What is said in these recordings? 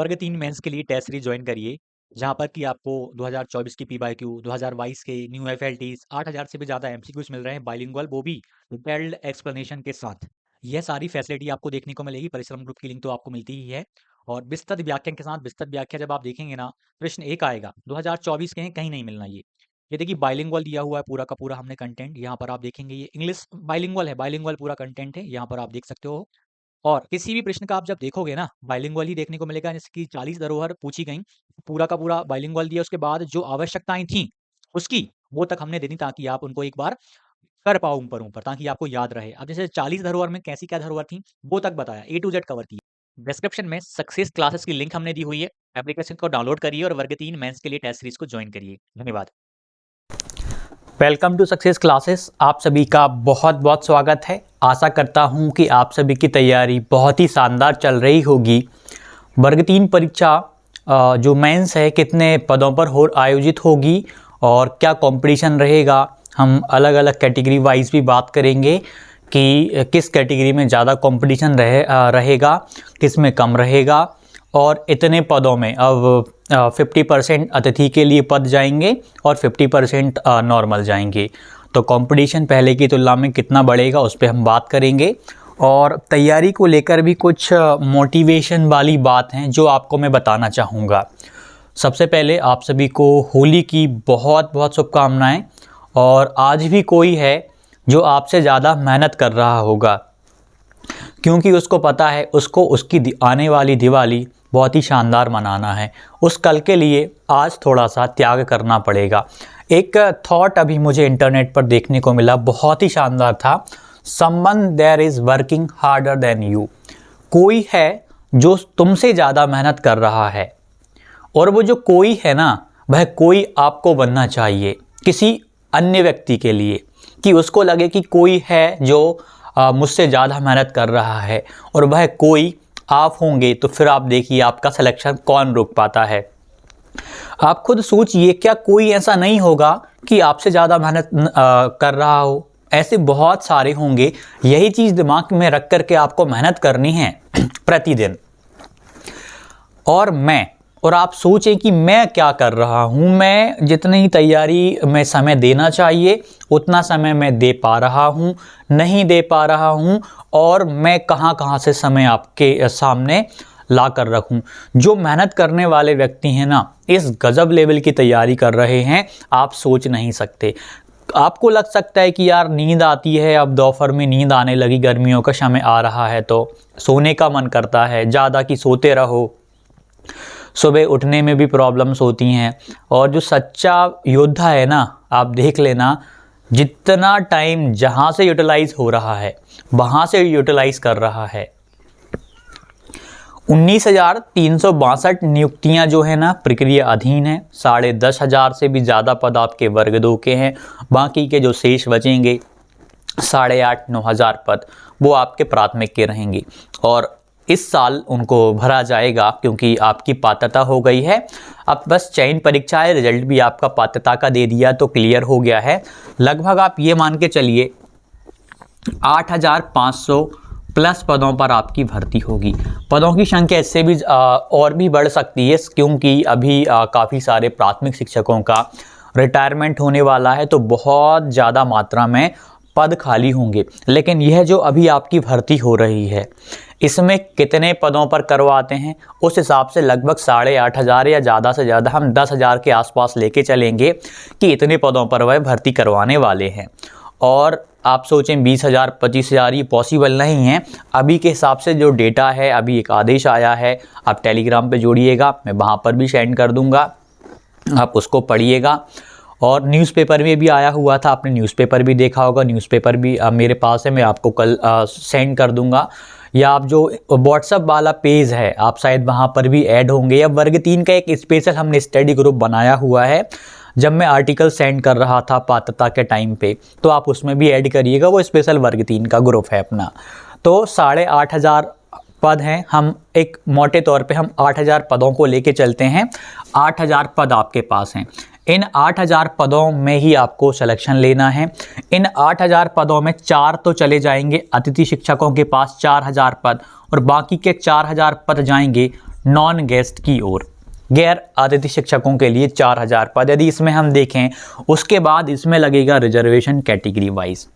वर्ग 3 मेंस के लिए टेस्ट सीरीज ज्वाइन करिए, जहां पर कि आपको 2024 की पीवाईक्यू, 2022 के न्यू एफएलटीज, 8000 से भी ज़्यादा एमसीक्यूज मिल रहे हैं बाइलिंगुअल, वो भी डिटेल्ड एक्सप्लेनेशन के साथ। यह सारी फैसिलिटी आपको देखने को मिलेगी। परिश्रम ग्रुप की लिंक तो आपको मिलती ही है। और विस्तृत व्याख्यान के साथ विस्तृत व्याख्या जब आप देखेंगे ना, प्रश्न एक आएगा 2024 के हैं, कहीं नहीं मिलना ये देखिए बाइलिंगुअल दिया हुआ है पूरा का पूरा हमने कंटेंट। यहाँ पर आप देखेंगे ये इंग्लिश बाइलिंगुअल है, बाइलिंगुअल पूरा कंटेंट है, यहाँ पर आप देख सकते हो। और किसी भी प्रश्न का आप जब देखोगे ना, बाइलिंगुअल ही देखने को मिलेगा। जैसे कि 40 धरोहर पूछी गई, पूरा का पूरा बाइलिंगुअल दिया, उसके बाद जो आवश्यकताएं थी उसकी वो तक हमने दे दी, ताकि आप उनको एक बार कर पाओ ऊपर ऊपर, ताकि आपको याद रहे। अब जैसे 40 धरोहर में कैसी क्या धरोहर थी वो तक बताया, ए टू जेड कवर किया। डिस्क्रिप्शन में सक्सेस क्लासेस की लिंक हमने दी हुई है। एप्लीकेशन को डाउनलोड करिए और वर्ग 3 मेंस के लिए टेस्ट सीरीज को ज्वाइन करिए। धन्यवाद। Welcome to success classes. आप सभी का बहुत बहुत स्वागत है। आशा करता हूं कि आप सभी की तैयारी बहुत ही शानदार चल रही होगी। वर्ग 3 परीक्षा जो मेंस है कितने पदों पर आयोजित होगी और क्या कंपटीशन रहेगा, हम अलग अलग कैटेगरी वाइज भी बात करेंगे कि किस कैटेगरी में ज़्यादा कंपटीशन रहेगा, किस में कम रहेगा। और इतने पदों में अब 50% अतिथि के लिए पद जाएंगे और 50% नॉर्मल जाएंगे, तो कंपटीशन पहले की तुलना में कितना बढ़ेगा उस पर हम बात करेंगे। और तैयारी को लेकर भी कुछ मोटिवेशन वाली बात हैं जो आपको मैं बताना चाहूँगा। सबसे पहले आप सभी को होली की बहुत बहुत शुभकामनाएं। और आज भी कोई है जो आपसे ज़्यादा मेहनत कर रहा होगा, क्योंकि उसको पता है उसको उसकी आने वाली दिवाली बहुत ही शानदार मनाना है। उस कल के लिए आज थोड़ा सा त्याग करना पड़ेगा। एक थॉट अभी मुझे इंटरनेट पर देखने को मिला, बहुत ही शानदार था। Someone there is working harder than you. कोई है जो तुमसे ज़्यादा मेहनत कर रहा है, और वो जो कोई है ना, वह कोई आपको बनना चाहिए किसी अन्य व्यक्ति के लिए, कि उसको लगे कि कोई है जो मुझसे ज़्यादा मेहनत कर रहा है, और वह कोई आप होंगे। तो फिर आप देखिए आपका सिलेक्शन कौन रोक पाता है। आप खुद सोचिए, क्या कोई ऐसा नहीं होगा कि आपसे ज़्यादा मेहनत कर रहा हो? ऐसे बहुत सारे होंगे। यही चीज़ दिमाग में रख करके आपको मेहनत करनी है प्रतिदिन। और आप सोचें कि मैं क्या कर रहा हूँ। मैं जितनी तैयारी में समय देना चाहिए उतना समय मैं दे पा रहा हूँ, नहीं दे पा रहा हूँ, और मैं कहाँ से समय आपके सामने ला कर रखूँ। जो मेहनत करने वाले व्यक्ति हैं ना, इस गजब लेवल की तैयारी कर रहे हैं, आप सोच नहीं सकते। आपको लग सकता है कि यार नींद आती है, अब दोपहर में नींद आने लगी, गर्मियों का समय आ रहा है तो सोने का मन करता है ज़्यादा, कि सोते रहो। सुबह उठने में भी प्रॉब्लम्स होती हैं। और जो सच्चा योद्धा है ना, आप देख लेना, जितना टाइम जहाँ से यूटिलाइज हो रहा है वहाँ से यूटिलाइज कर रहा है। 19,362 नियुक्तियां जो है ना प्रक्रिया अधीन है। 10,500 से भी ज़्यादा पद आपके वर्ग 2 के हैं। बाकी के जो शेष बचेंगे 8,500-9,000 पद, वो आपके प्राथमिक के रहेंगे। और इस साल उनको भरा जाएगा क्योंकि आपकी पात्रता हो गई है। अब बस चयन परीक्षा है, रिजल्ट भी आपका पात्रता का दे दिया तो क्लियर हो गया है। लगभग आप ये मान के चलिए 8,500 प्लस पदों पर आपकी भर्ती होगी। पदों की संख्या इससे भी और भी बढ़ सकती है, क्योंकि अभी काफ़ी सारे प्राथमिक शिक्षकों का रिटायरमेंट होने वाला है, तो बहुत ज़्यादा मात्रा में पद खाली होंगे। लेकिन यह जो अभी आपकी भर्ती हो रही है, इसमें कितने पदों पर करवाते हैं उस हिसाब से लगभग 8,500 या ज़्यादा से ज़्यादा हम 10,000 के आसपास लेके चलेंगे कि इतने पदों पर वह भर्ती करवाने वाले हैं। और आप सोचें 20,000 25,000 ये पॉसिबल नहीं है। अभी के हिसाब से जो डेटा है, अभी एक आदेश आया है, आप टेलीग्राम पे जोड़िएगा, मैं वहाँ पर भी सेंड कर दूँगा, आप उसको पढ़िएगा। और न्यूज़पेपर में भी आया हुआ था, आपने न्यूज़पेपर भी देखा होगा। न्यूज़पेपर भी मेरे पास है, मैं आपको कल सेंड कर दूँगा। या आप जो व्हाट्सएप वाला पेज है, आप शायद वहाँ पर भी ऐड होंगे। या वर्ग 3 का एक स्पेशल हमने स्टडी ग्रुप बनाया हुआ है, जब मैं आर्टिकल सेंड कर रहा था पात्रता के टाइम पे, तो आप उसमें भी ऐड करिएगा। वो स्पेशल वर्ग 3 का ग्रुप है अपना। तो 8,500 पद हैं। हम एक मोटे तौर पे हम 8,000 पदों को लेके चलते हैं। 8,000 पद आपके पास हैं। इन 8,000 पदों में ही आपको सिलेक्शन लेना है। इन 8,000 पदों में 4 तो चले जाएंगे अतिथि शिक्षकों के पास, 4,000 पद, और बाकी के 4,000 पद जाएंगे नॉन गेस्ट की ओर। गैर अतिथि शिक्षकों के लिए 4000 पद। यदि इसमें हम देखें उसके बाद इसमें लगेगा reservation category wise.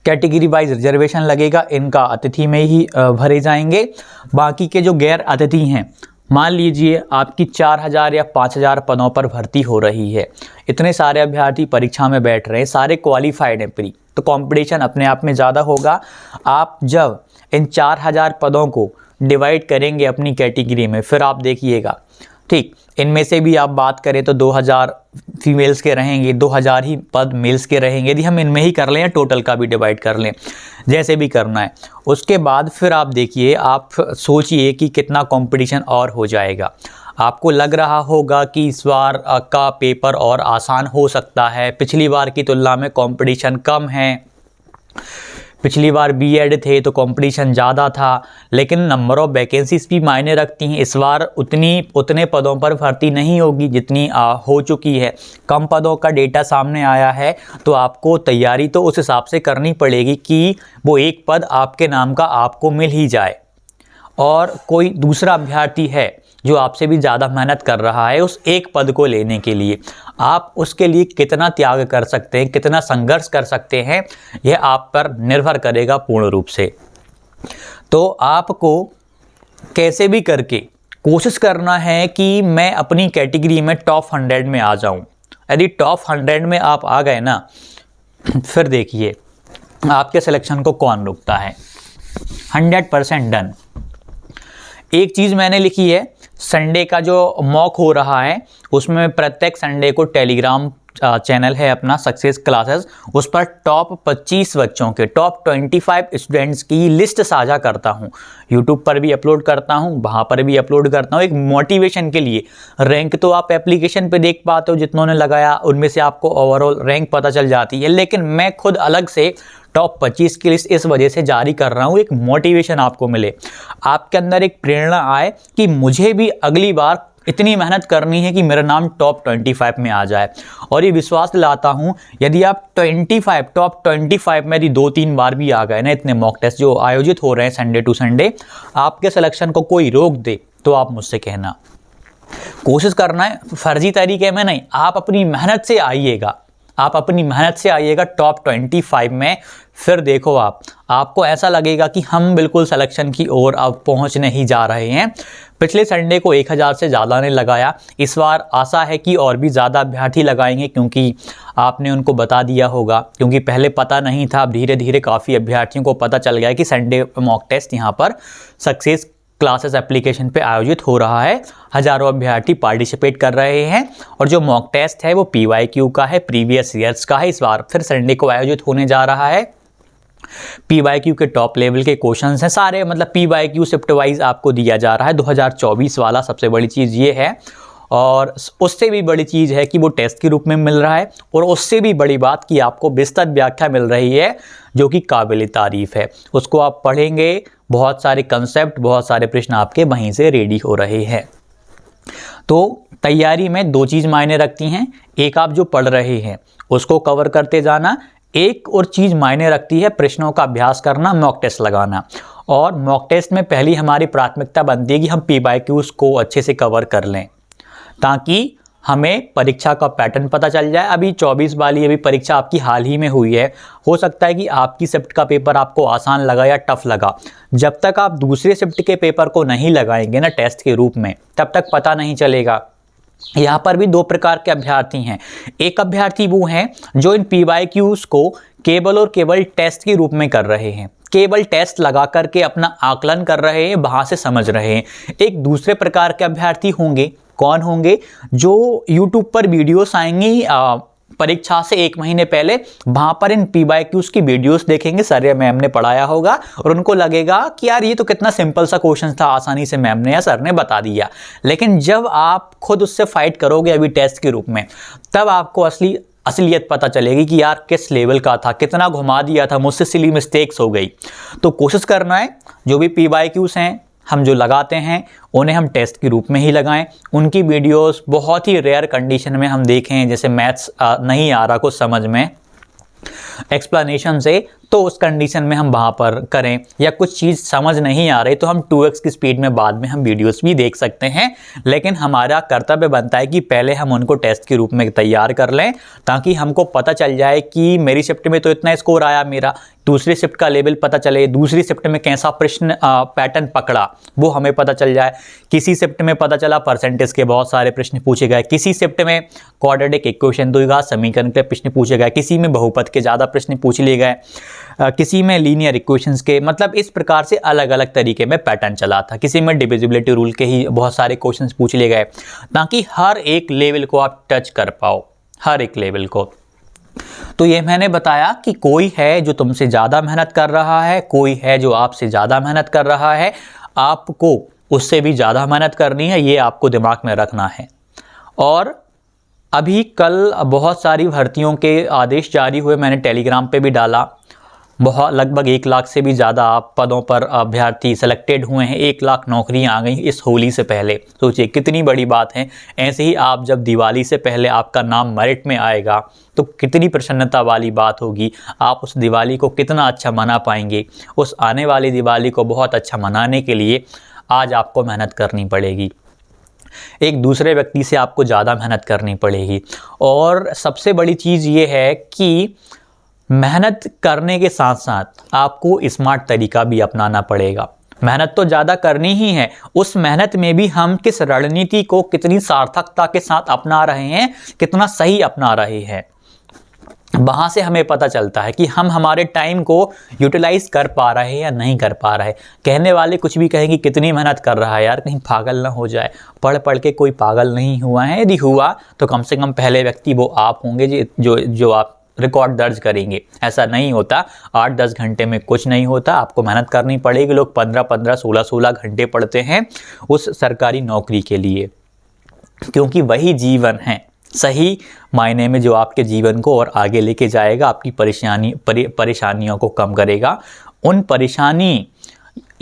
Category wise reservation लगेगा, इनका अतिथि में ही भरे जाएंगे। बाकी के जो गैर अतिथि हैं, मान लीजिए आपकी 4000 या 5000 पदों पर भर्ती हो रही है, इतने सारे अभ्यर्थी परीक्षा में बैठ रहे हैं, सारे क्वालिफाइड हैं प्री, तो कंपटीशन अपने आप में ज़्यादा होगा। आप जब इन 4000 पदों को डिवाइड करेंगे अपनी कैटेगरी में, फिर आप देखिएगा, ठीक, इनमें से भी आप बात करें तो 2000 फीमेल्स के रहेंगे, 2000 ही पद मेल्स के रहेंगे। यदि हम इनमें ही कर लें या टोटल का भी डिवाइड कर लें, जैसे भी करना है, उसके बाद फिर आप देखिए, आप सोचिए कि कितना कंपटीशन और हो जाएगा। आपको लग रहा होगा कि इस बार का पेपर और आसान हो सकता है, पिछली बार की तुलना में कंपटीशन कम है, पिछली बार बीएड थे तो कंपटीशन ज़्यादा था, लेकिन नंबर ऑफ़ वैकेंसीज भी मायने रखती हैं। इस बार उतने पदों पर भर्ती नहीं होगी जितनी हो चुकी है, कम पदों का डेटा सामने आया है, तो आपको तैयारी तो उस हिसाब से करनी पड़ेगी कि वो एक पद आपके नाम का आपको मिल ही जाए। और कोई दूसरा अभ्यर्थी है जो आपसे भी ज़्यादा मेहनत कर रहा है उस एक पद को लेने के लिए, आप उसके लिए कितना त्याग कर सकते हैं, कितना संघर्ष कर सकते हैं, यह आप पर निर्भर करेगा पूर्ण रूप से। तो आपको कैसे भी करके कोशिश करना है कि मैं अपनी कैटेगरी में टॉप 100 में आ जाऊं। यदि टॉप 100 में आप आ गए ना, फिर देखिए आपके सिलेक्शन को कौन रोकता है। 100% डन। एक चीज़ मैंने लिखी है, संडे का जो मॉक हो रहा है उसमें प्रत्येक संडे को टेलीग्राम चैनल है अपना सक्सेस क्लासेस, उस पर टॉप 25 बच्चों के, टॉप 25 स्टूडेंट्स की लिस्ट साझा करता हूं। यूट्यूब पर भी अपलोड करता हूं, वहां पर भी अपलोड करता हूं, एक मोटिवेशन के लिए। रैंक तो आप एप्लीकेशन पे देख पाते हो, जितनों ने लगाया उनमें से आपको ओवरऑल रैंक पता चल जाती है, लेकिन मैं खुद अलग से टॉप 25 की लिस्ट इस वजह से जारी कर रहा हूँ, एक मोटिवेशन आपको मिले, आपके अंदर एक प्रेरणा आए कि मुझे भी अगली बार इतनी मेहनत करनी है कि मेरा नाम टॉप 25 में आ जाए। और ये विश्वास दिलाता हूँ, यदि आप टॉप 25 में यदि 2-3 बार भी आ गए ना, इतने मॉक टेस्ट जो आयोजित हो रहे हैं संडे टू संडे, आपके सिलेक्शन को कोई रोक दे तो आप मुझसे कहना। कोशिश करना है, फर्जी तरीके में नहीं, आप अपनी मेहनत से आइएगा, आप अपनी मेहनत से आइएगा टॉप 25 में। फिर देखो आपको ऐसा लगेगा कि हम बिल्कुल सिलेक्शन की ओर अब पहुंचने ही जा रहे हैं। पिछले संडे को 1000 से ज़्यादा ने लगाया, इस बार आशा है कि और भी ज़्यादा अभ्यर्थी लगाएंगे, क्योंकि आपने उनको बता दिया होगा, क्योंकि पहले पता नहीं था, अब धीरे धीरे काफ़ी अभ्यर्थियों को पता चल गया कि संडे मॉक टेस्ट यहाँ पर सक्सेस क्लासेस एप्लीकेशन पे आयोजित हो रहा है। हजारों अभ्यर्थी पार्टिसिपेट कर रहे हैं और जो मॉक टेस्ट है वो PYQ का है, प्रीवियस ईयर्स का है। इस बार फिर संडे को आयोजित होने जा रहा है। PYQ के टॉप लेवल के क्वेश्चंस हैं सारे, मतलब PYQ शिफ्ट वाइज आपको दिया जा रहा है। 2024 वाला सबसे बड़ी चीज़ ये है, और उससे भी बड़ी चीज़ है कि वो टेस्ट के रूप में मिल रहा है, और उससे भी बड़ी बात कि आपको विस्तृत व्याख्या मिल रही है जो कि काबिल तारीफ़ है। उसको आप पढ़ेंगे, बहुत सारे कंसेप्ट, बहुत सारे प्रश्न आपके वहीं से रेडी हो रहे हैं। तो तैयारी में 2 चीज़ मायने रखती हैं, एक आप जो पढ़ रहे हैं उसको कवर करते जाना, एक और चीज़ मायने रखती है प्रश्नों का अभ्यास करना, मॉक टेस्ट लगाना। और मॉक टेस्ट में पहली हमारी प्राथमिकता बनती है कि हम PYQs को अच्छे से कवर कर लें, ताकि हमें परीक्षा का पैटर्न पता चल जाए। अभी 24 वाली अभी परीक्षा आपकी हाल ही में हुई है, हो सकता है कि आपकी शिफ्ट का पेपर आपको आसान लगा या टफ लगा। जब तक आप दूसरे शिफ्ट के पेपर को नहीं लगाएंगे ना टेस्ट के रूप में, तब तक पता नहीं चलेगा। यहाँ पर भी 2 प्रकार के अभ्यर्थी हैं। एक अभ्यर्थी वो हैं जो इन PYQs को केवल और केवल टेस्ट के रूप में कर रहे हैं, केवल टेस्ट लगा करके अपना आकलन कर रहे हैं, वहाँ से समझ रहे हैं। एक दूसरे प्रकार के अभ्यर्थी होंगे, कौन होंगे, जो YouTube पर वीडियोस आएंगी परीक्षा से 1 महीने पहले, वहाँ पर इन PYQs की वीडियोस देखेंगे, सर या मैम ने पढ़ाया होगा, और उनको लगेगा कि यार ये तो कितना सिंपल सा क्वेश्चन था, आसानी से मैम ने या सर ने बता दिया। लेकिन जब आप खुद उससे फाइट करोगे अभी टेस्ट के रूप में, तब आपको असलियत पता चलेगी कि यार किस लेवल का था, कितना घुमा दिया था, मुझसे सिली मिस्टेक्स हो गई। तो कोशिश करना है जो भी PYQs हैं हम जो लगाते हैं उन्हें हम टेस्ट के रूप में ही लगाएं। उनकी वीडियोस बहुत ही रेयर कंडीशन में हम देखें, जैसे मैथ्स नहीं आ रहा कुछ समझ में, एक्सप्लेनेशन से, तो उस कंडीशन में हम वहाँ पर करें, या कुछ चीज़ समझ नहीं आ रही तो हम 2x की स्पीड में बाद में हम वीडियोस भी देख सकते हैं। लेकिन हमारा कर्तव्य बनता है कि पहले हम उनको टेस्ट के रूप में तैयार कर लें, ताकि हमको पता चल जाए कि मेरी शिफ्ट में तो इतना स्कोर आया, मेरा दूसरी शिफ्ट का लेवल पता चले, दूसरी शिफ्ट में कैसा प्रश्न पैटर्न पकड़ा वो हमें पता चल जाए। किसी शिफ्ट में पता चला परसेंटेज के बहुत सारे प्रश्न पूछे गए, किसी शिफ्ट में क्वाड्रेटिक इक्वेशन द्विघात समीकरण के प्रश्न पूछे गए, किसी में बहुपद के ज़्यादा प्रश्न पूछ लिए गए, किसी में लीनियर इक्वेशंस के, मतलब इस प्रकार से अलग अलग तरीके में पैटर्न चला था। किसी में डिविजिबिलिटी रूल के ही बहुत सारे क्वेश्चंस पूछ लिए गए, ताकि हर एक लेवल को आप टच कर पाओ, हर एक लेवल को। तो ये मैंने बताया कि कोई है जो तुमसे ज़्यादा मेहनत कर रहा है, कोई है जो आपसे ज़्यादा मेहनत कर रहा है, आपको उससे भी ज़्यादा मेहनत करनी है, ये आपको दिमाग में रखना है। और अभी कल बहुत सारी भर्तियों के आदेश जारी हुए, मैंने टेलीग्राम पे भी डाला। बहुत लगभग 1 लाख से भी ज़्यादा पदों पर अभ्यर्थी सेलेक्टेड हुए हैं, 1 लाख नौकरियां आ गई इस होली से पहले। सोचिए कितनी बड़ी बात है। ऐसे ही आप जब दिवाली से पहले आपका नाम मेरिट में आएगा तो कितनी प्रसन्नता वाली बात होगी। आप उस दिवाली को कितना अच्छा मना पाएंगे। उस आने वाली दिवाली को बहुत अच्छा मनाने के लिए आज आपको मेहनत करनी पड़ेगी, एक दूसरे व्यक्ति से आपको ज़्यादा मेहनत करनी पड़ेगी। और सबसे बड़ी चीज़ ये है कि मेहनत करने के साथ साथ आपको स्मार्ट तरीका भी अपनाना पड़ेगा। मेहनत तो ज़्यादा करनी ही है, उस मेहनत में भी हम किस रणनीति को कितनी सार्थकता के साथ अपना रहे हैं, कितना सही अपना रहे हैं, वहाँ से हमें पता चलता है कि हम हमारे टाइम को यूटिलाइज कर पा रहे हैं या नहीं कर पा रहे। कहने वाले कुछ भी कहेंगे कितनी मेहनत कर रहा है यार, कहीं पागल ना हो जाए। पढ़ पढ़ के कोई पागल नहीं हुआ है, यदि हुआ तो कम से कम पहले व्यक्ति वो आप होंगे जो आप रिकॉर्ड दर्ज करेंगे। ऐसा नहीं होता, 8-10 घंटे में कुछ नहीं होता, आपको मेहनत करनी पड़ेगी। लोग 15-15, 16-16 घंटे पढ़ते हैं उस सरकारी नौकरी के लिए, क्योंकि वही जीवन है सही मायने में जो आपके जीवन को और आगे लेके जाएगा, आपकी परेशानियों को कम करेगा। उन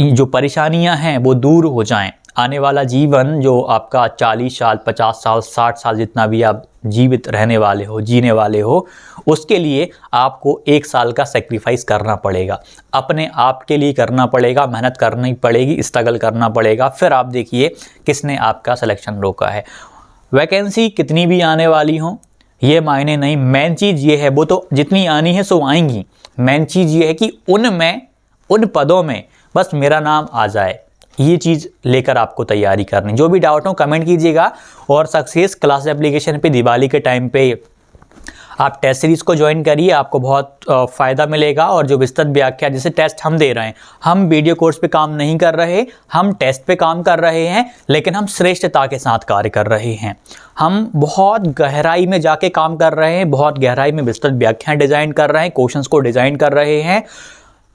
जो परेशानियां हैं वो दूर हो जाएं। आने वाला जीवन जो आपका 40 साल, 50 साल, 60 साल जितना भी आप जीवित रहने वाले हो, जीने वाले हो, उसके लिए आपको 1 साल का सेक्रीफाइस करना पड़ेगा, अपने आप के लिए करना पड़ेगा, मेहनत करनी पड़ेगी, स्ट्रगल करना पड़ेगा। फिर आप देखिए किसने आपका सिलेक्शन रोका है। वैकेंसी कितनी भी आने वाली हो ये मायने नहीं, मेन चीज़ ये है, वो तो जितनी आनी है सो आएंगी। मेन चीज़ ये है कि उन पदों में बस मेरा नाम आ जाए, ये चीज़ लेकर आपको तैयारी करनी। जो भी डाउट हो कमेंट कीजिएगा। और सक्सेस क्लास एप्लीकेशन पे दिवाली के टाइम पे आप टेस्ट सीरीज़ को ज्वाइन करिए, आपको बहुत फ़ायदा मिलेगा। और जो विस्तृत व्याख्या जैसे टेस्ट हम दे रहे हैं, हम वीडियो कोर्स पे काम नहीं कर रहे, हम टेस्ट पे काम कर रहे हैं, लेकिन हम श्रेष्ठता के साथ कार्य कर रहे हैं। हम बहुत गहराई में जाके काम कर रहे हैं, बहुत गहराई में विस्तृत व्याख्याएं डिज़ाइन कर रहे हैं, क्वेश्चंस को डिज़ाइन कर रहे हैं।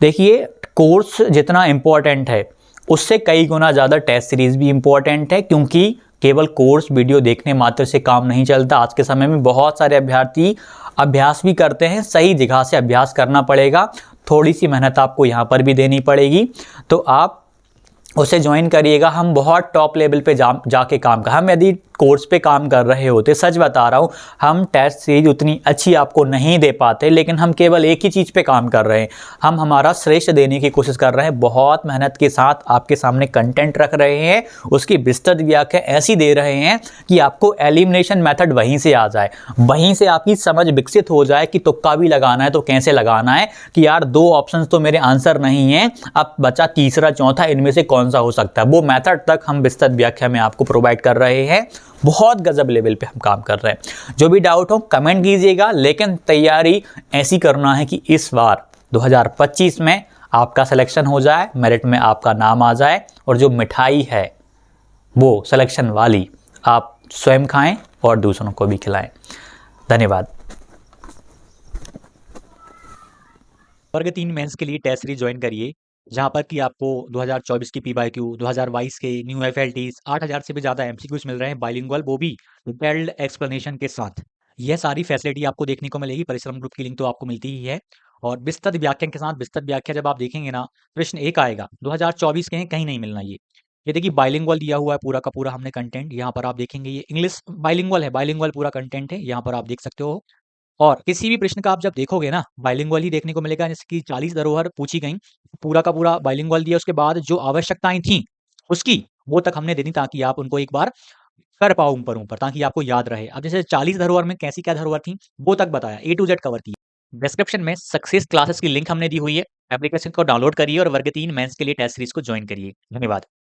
देखिए कोर्स जितना इम्पोर्टेंट है उससे कई गुना ज़्यादा टेस्ट सीरीज़ भी इम्पोर्टेंट है, क्योंकि केवल कोर्स वीडियो देखने मात्र से काम नहीं चलता। आज के समय में बहुत सारे अभ्यर्थी अभ्यास भी करते हैं, सही जगह से अभ्यास करना पड़ेगा, थोड़ी सी मेहनत आपको यहाँ पर भी देनी पड़ेगी। तो आप उसे ज्वाइन करिएगा। हम बहुत टॉप लेवल पे जाके काम कर, हम यदि कोर्स पे काम कर रहे होते, सच बता रहा हूँ, हम टेस्ट सीरीज उतनी अच्छी आपको नहीं दे पाते, लेकिन हम केवल एक ही चीज़ पे काम कर रहे हैं, हम हमारा श्रेष्ठ देने की कोशिश कर रहे हैं। बहुत मेहनत के साथ आपके सामने कंटेंट रख रहे हैं, उसकी विस्तृत व्याख्या ऐसी दे रहे हैं कि आपको एलिमिनेशन मेथड वहीं से आ जाए, वहीं से आपकी समझ विकसित हो जाए कि तुक्का भी लगाना है तो कैसे लगाना है, कि यार 2 ऑप्शन तो मेरे आंसर नहीं है, अब बचा तीसरा चौथा, इनमें से कौन सा हो सकता है। वो मेथड तक हम विस्तृत व्याख्या में आपको प्रोवाइड कर रहे हैं। बहुत गजब लेवल पे हम काम कर रहे हैं। जो भी डाउट हो कमेंट कीजिएगा, लेकिन तैयारी ऐसी करना है कि इस बार 2025 में आपका सिलेक्शन हो जाए, मेरिट में आपका नाम आ जाए, और जो मिठाई है वो सिलेक्शन वाली आप स्वयं खाएं और दूसरों को भी खिलाएं। धन्यवाद। वर्ग 3 मेंस के लिए टेस्ट सीरीज ज्वाइन करिए, जहां पर कि आपको 2024 की पीवाईक्यू, 2022 के न्यू एफएलटीज, 8000 से भी ज़्यादा एमसीक्यूज मिल रहे हैं बाइलिंगुअल, वो भी डिटेल्ड एक्सप्लेनेशन के साथ। यह सारी फैसिलिटी आपको देखने को मिलेगी। परिश्रम ग्रुप की लिंक तो आपको मिलती ही है। और विस्तृत व्याख्यान के साथ, विस्तृत व्याख्या जब आप देखेंगे ना, प्रश्न 1 आएगा 2024 के हैं, कहीं नहीं मिलना ये देखिए बाइलिंगुअल दिया हुआ है पूरा का पूरा हमने कंटेंट। यहाँ पर आप देखेंगे ये इंग्लिश बाइलिंगुअल है, बाइलिंगुअल पूरा कंटेंट है, यहाँ पर आप देख सकते हो। और किसी भी प्रश्न का आप जब देखोगे ना, बाइलिंगुअल ही देखने को मिलेगा, जैसे कि 40 धरोहर पूछी गईं, पूरा का पूरा बाइलिंगुअल दिया, उसके बाद जो आवश्यकताएँ थीं, उसकी वो तक हमने दे दी ताकि आप उनको एक बार कर पाओ ऊपर-ऊपर, ताकि आपको याद रहे। अब जैसे 40 धरोहर में कैसी क्या धरोहर थी, वो तक बताया, ए टू ज़ेड कवर किया। डिस्क्रिप्शन में सक्सेस क्लासेस की लिंक हमने दी हुई है। एप्लीकेशन को डाउनलोड करिए और वर्ग 3 मेंस के लिए टेस्ट सीरीज़ को जॉइन करिए। धन्यवाद।